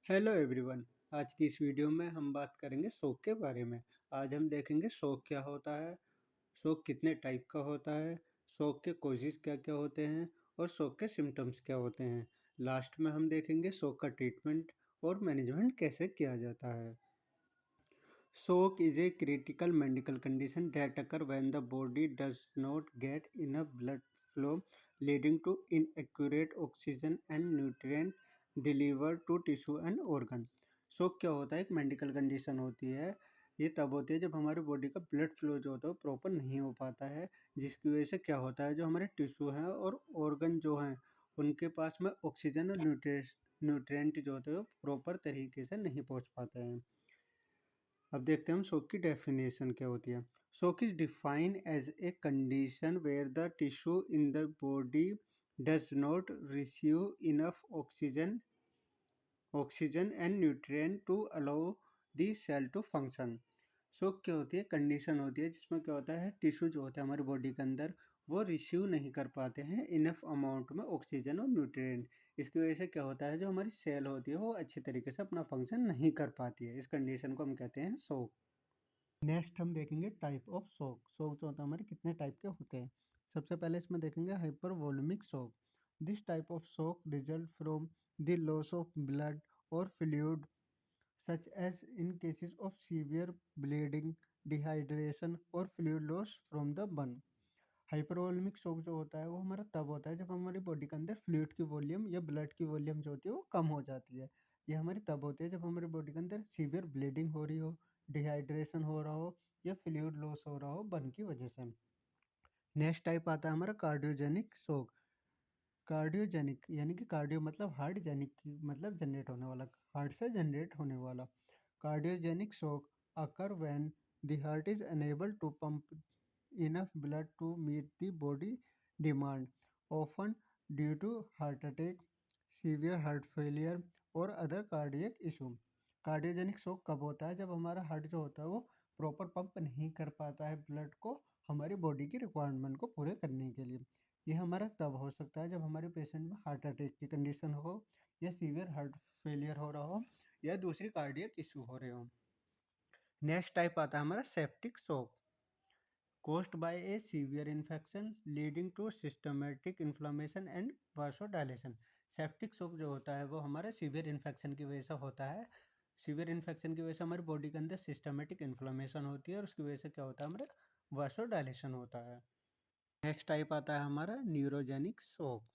Hello everyone. आज की इस वीडियो में हम बात करेंगे शौक के बारे में। आज हम देखेंगे शौक क्या होता है, शौक कितने टाइप का होता है, शौक के कॉजेज क्या क्या होते हैं और शौक के सिम्टम्स क्या होते हैं। लास्ट में हम देखेंगे शौक का ट्रीटमेंट और मैनेजमेंट कैसे किया जाता है। Shock is a critical medical condition that occurs when the body does not get enough blood flow, leading to inaccurate oxygen and nutrient delivered to tissue and organ. शोक क्या होता है? एक मेडिकल कंडीशन होती है। ये तब होती है जब हमारे बॉडी का ब्लड फ्लो जो होता है वो प्रॉपर नहीं हो पाता है, जिसकी वजह से क्या होता है, जो हमारे टिश्यू हैं और ऑर्गन जो हैं उनके पास में ऑक्सीजन और न्यूट्रिएंट जो होते हैं वो प्रॉपर तरीके से नहीं पहुंच पाते हैं। अब देखते हैं हम शोक की डेफिनेशन क्या होती है। Shock is defined as a condition where the tissue in the body does not receive enough oxygen and nutrient to allow the cell to function. Shock क्या होती है? कंडीशन होती है जिसमें क्या होता है, टिश्यू जो होता है हमारी बॉडी के अंदर वो रिसीव नहीं कर पाते हैं इनफ अमाउंट में ऑक्सीजन और न्यूट्रिएंट। इसकी वजह से क्या होता है, जो हमारी सेल होती है वो अच्छी तरीके से अपना फंक्शन नहीं कर पाती है। इस कंडीशन को हम कहते हैं शोक। नेक्स्ट हम देखेंगे टाइप ऑफ शॉक। शॉक जो होता है हमारे कितने टाइप के होते हैं। सबसे पहले इसमें देखेंगे hypervolemic shock. This type of shock result from the loss of blood और fluid such as in cases of severe bleeding, dehydration और fluid loss from the burn. Hypervolemic shock जो होता है वो हमारा तब होता है जब हमारी बॉडी के अंदर फ्लूइड की वॉल्यूम या ब्लड की वॉल्यूम जो होती है वो कम हो जाती है। ये हमारी तब होती है जब हमारी बॉडी के अंदर सीवियर ब्लीडिंग हो रही हो, डिहाइड्रेशन हो रहा हो या फ्लूइड लॉस हो रहा हो बर्न की वजह से। नेक्स्ट टाइप आता है हमारा कार्डियोजेनिक शॉक। कार्डियोजेनिक यानी कि कार्डियो मतलब हार्ट, जेनिक मतलब जनरेट होने वाला, हार्ट से जनरेट होने वाला। Cardiogenic shock occur when the heart is unable to pump enough blood to meet the body demand, often due to heart attack, severe heart failure और other cardiac issue। Cardiogenic shock कब होता है? जब हमारा heart जो होता है वो प्रॉपर पंप नहीं कर पाता है ब्लड को हमारी बॉडी की रिक्वायरमेंट को पूरे करने के लिए। ये हमारा तब हो सकता है जब हमारे पेशेंट में हार्ट अटैक की कंडीशन हो या सीवियर हार्ट फेलियर हो रहा हो या दूसरी कार्डियक इशू हो रहे हो। नेक्स्ट टाइप आता है हमारा septic shock, caused by a severe infection leading to systematic inflammation and vasodilation। Septic shock जो होता है वो हमारे सीवियर इन्फेक्शन की वजह से होता है। सीवियर इन्फेक्शन की वजह से हमारी बॉडी के अंदर सिस्टमेटिक इन्फ्लामेशन होती है और उसकी वजह से क्या होता है, हमारे वासोडाइलेशन होता है। नेक्स्ट टाइप आता है हमारा neurogenic shock.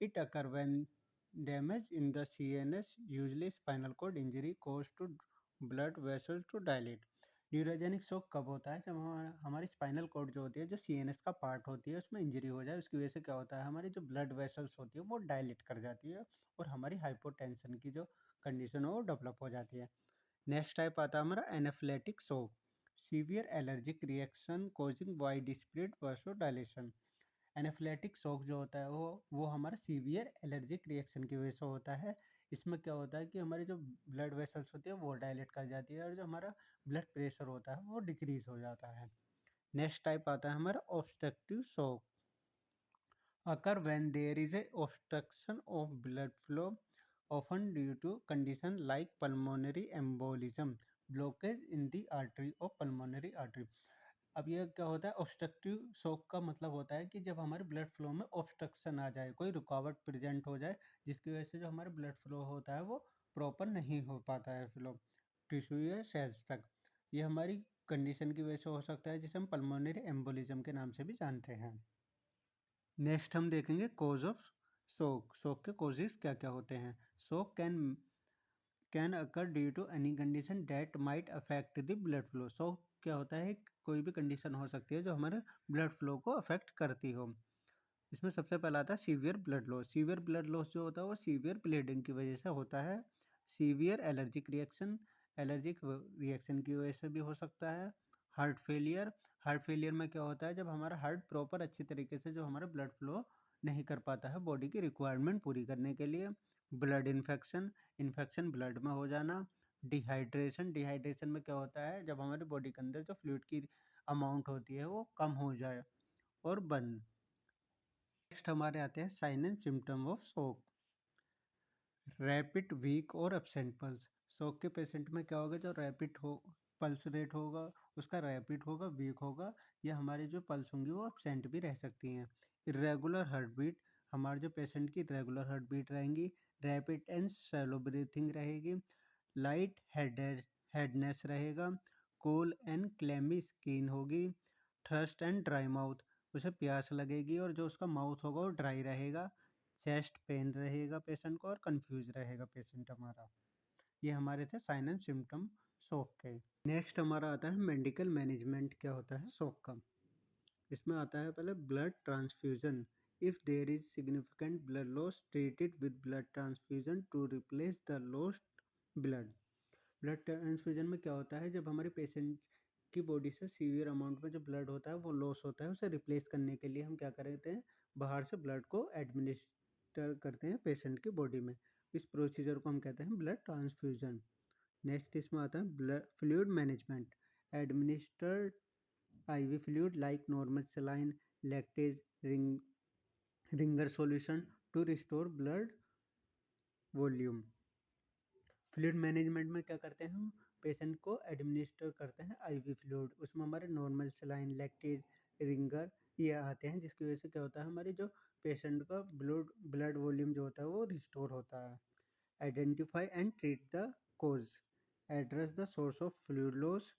It occur when damage in the CNS, usually spinal cord injury cause to blood vessels to dilate. Neurogenic shock कब होता है? जब हमारी स्पाइनल कॉर्ड जो होती है, जो CNS का पार्ट होती है, उसमें इंजरी हो जाए। उसकी वजह से क्या होता है, हमारी जो ब्लड वेसल्स होती है वो डायलेट कर जाती है और हमारी हाइपोटेंशन की जो कंडीशन है वो डेवलप हो जाती है। नेक्स्ट टाइप आता है हमारा anaphylactic shock, severe allergic reaction causing wide spread vasodilation. Anaphylactic shock जो होता है वो हमारा सीवियर एलर्जिक रिएक्शन की वजह से होता है। इसमें क्या होता है कि हमारी जो ब्लड वेसल्स होती है वो डायलेट कर जाती है और जो हमारा ब्लड प्रेशर होता है वो डिक्रीज हो जाता है। नेक्स्ट टाइप आता है हमारा obstructive shock. occur when there is a obstruction of blood flow, often due to condition like pulmonary embolism, blockage in the artery of pulmonary artery। अब ये क्या होता है, ऑब्स्ट्रक्टिव शॉक का मतलब होता है कि जब हमारे ब्लड फ्लो में ऑब्स्ट्रक्शन आ जाए, कोई रुकावट प्रेजेंट हो जाए, जिसकी वजह से जो हमारे ब्लड फ्लो होता है वो प्रॉपर नहीं हो पाता है फ्लो टिश्यू या सेल्स तक। ये हमारी कंडीशन की वजह से हो सकता है, जिसे हम पल्मोनरी एम्बोलिज्म के नाम से भी जानते हैं। नेक्स्ट हम देखेंगे कॉज ऑफ शोक। शोक के कॉजेज क्या क्या होते हैं। Shock can occur due to any condition that might affect the blood flow. Shock क्या होता है, कोई भी कंडीशन हो सकती है जो हमारे ब्लड फ्लो को अफेक्ट करती हो। इसमें सबसे पहला आता है severe blood loss. Severe blood loss जो होता है वो सीवियर ब्लीडिंग की वजह से होता है। Severe allergic reaction, allergic reaction की वजह से भी हो सकता है। हार्ट फेलियर, हार्ट फेलियर में क्या होता है, जब हमारा हार्ट प्रॉपर अच्छी तरीके से जो हमारा ब्लड फ्लो नहीं कर पाता है बॉडी की रिक्वायरमेंट पूरी करने के लिए। ब्लड इन्फेक्शन, इन्फेक्शन ब्लड में हो जाना। डिहाइड्रेशन, डिहाइड्रेशन में क्या होता है, जब हमारी बॉडी के अंदर जो फ्लूइड की अमाउंट होती है वो कम हो जाए। और बर्न। नेक्स्ट हमारे आते हैं साइन एंड सिम्टम ऑफ शोक। रैपिड, वीक और एब्सेंट पल्स। शॉक के पेशेंट में क्या होगा, जो रैपिड हो पल्स रेट होगा उसका रैपिड होगा, वीक होगा, या हमारी जो पल्स होंगी वो एब्सेंट भी रह सकती हैं। इरेगुलर हार्ट बीट, हमारे जो पेशेंट की रेगुलर हार्ट बीट रहेंगी। रैपिड एंड शैलो ब्रीथिंग रहेगी। लाइट हेडनेस रहेगा। कोल एंड क्लेमी स्किन होगी। थर्स्ट एंड ड्राई माउथ, उसे प्यास लगेगी और जो उसका माउथ होगा वो ड्राई रहेगा। चेस्ट पेन रहेगा पेशेंट को और कंफ्यूज रहेगा पेशेंट हमारा। ये हमारे थे साइन एंड सिम्टम शॉक के। नेक्स्ट हमारा आता है मेडिकल मैनेजमेंट क्या होता है शॉक का। इसमें आता है पहले blood transfusion. If there is significant blood loss, treat it with blood transfusion to replace the lost blood. Blood transfusion में क्या होता है, जब हमारे पेशेंट की बॉडी से सीवियर अमाउंट में जो ब्लड होता है वो लॉस होता है, उसे रिप्लेस करने के लिए हम क्या करते हैं, बाहर से ब्लड को एडमिनिस्टर करते हैं पेशेंट की बॉडी में। इस प्रोसीजर को हम कहते हैं ब्लड ट्रांसफ्यूजन। नेक्स्ट इसमें आता है blood fluid management. Administered IV fluid like normal saline, lactate, ringer solution to restore blood volume। Fluid management में क्या करते हैं, हम पेशेंट को एडमिनिस्टर करते हैं IV फ्लूइड। उसमें हमारे नॉर्मल सलाइन, लैक्टेट, रिंगर ये आते हैं, जिसकी वजह से क्या होता है, हमारी जो पेशेंट का ब्लड वॉल्यूम जो होता है वो रिस्टोर होता है। Identify and treat the cause. Address the source of fluid loss,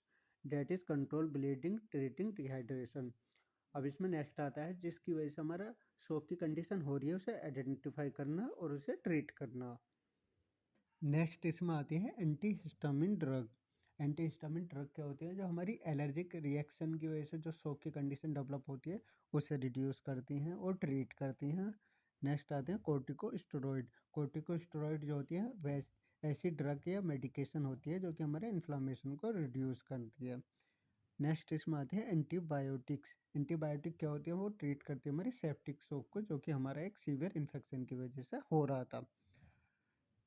that is control bleeding, treating dehydration. अब इसमें नेक्स्ट आता है जिसकी वजह से हमारा शॉक की कंडीशन हो रही है उसे आइडेंटिफाई करना और उसे ट्रीट करना। नेक्स्ट इसमें आती है एंटीहिस्टामिन ड्रग। एंटीहिस्टामिन ड्रग क्या होती है, जो हमारी एलर्जिक रिएक्शन की वजह से जो शॉक की कंडीशन डेवलप होती है उसे रिड्यूस करती हैं और ट्रीट करती हैं। नेक्स्ट आते हैं कोर्टिकोस्टेरॉइड। कोर्टिकोस्टेरॉइड जो होती है वैस ऐसी ड्रग या मेडिकेशन होती है जो कि हमारे इन्फ्लामेशन को रिड्यूस करती है। नेक्स्ट इसमें आते हैं एंटीबायोटिक्स। एंटीबायोटिक क्या होती है, वो ट्रीट करती है हमारी सेप्टिक शॉक को, जो कि हमारा एक सीवियर इन्फेक्शन की वजह से हो रहा था।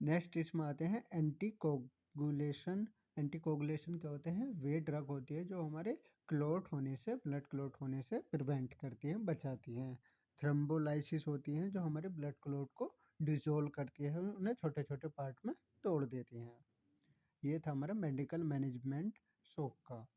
नेक्स्ट इसमें आते हैं एंटीकोगुलेशन। एंटीकोगुलेशन क्या होते हैं, वे ड्रग होती है जो हमारे क्लॉट होने से, ब्लड क्लॉट होने से प्रिवेंट करती हैं, बचाती हैं। थ्रोम्बोलाइसिस होती हैं जो हमारे ब्लड क्लॉट को डिसॉल्व करती है, उन्हें छोटे छोटे पार्ट में तोड़ देती हैं। ये था हमारा मेडिकल मैनेजमेंट शॉक का।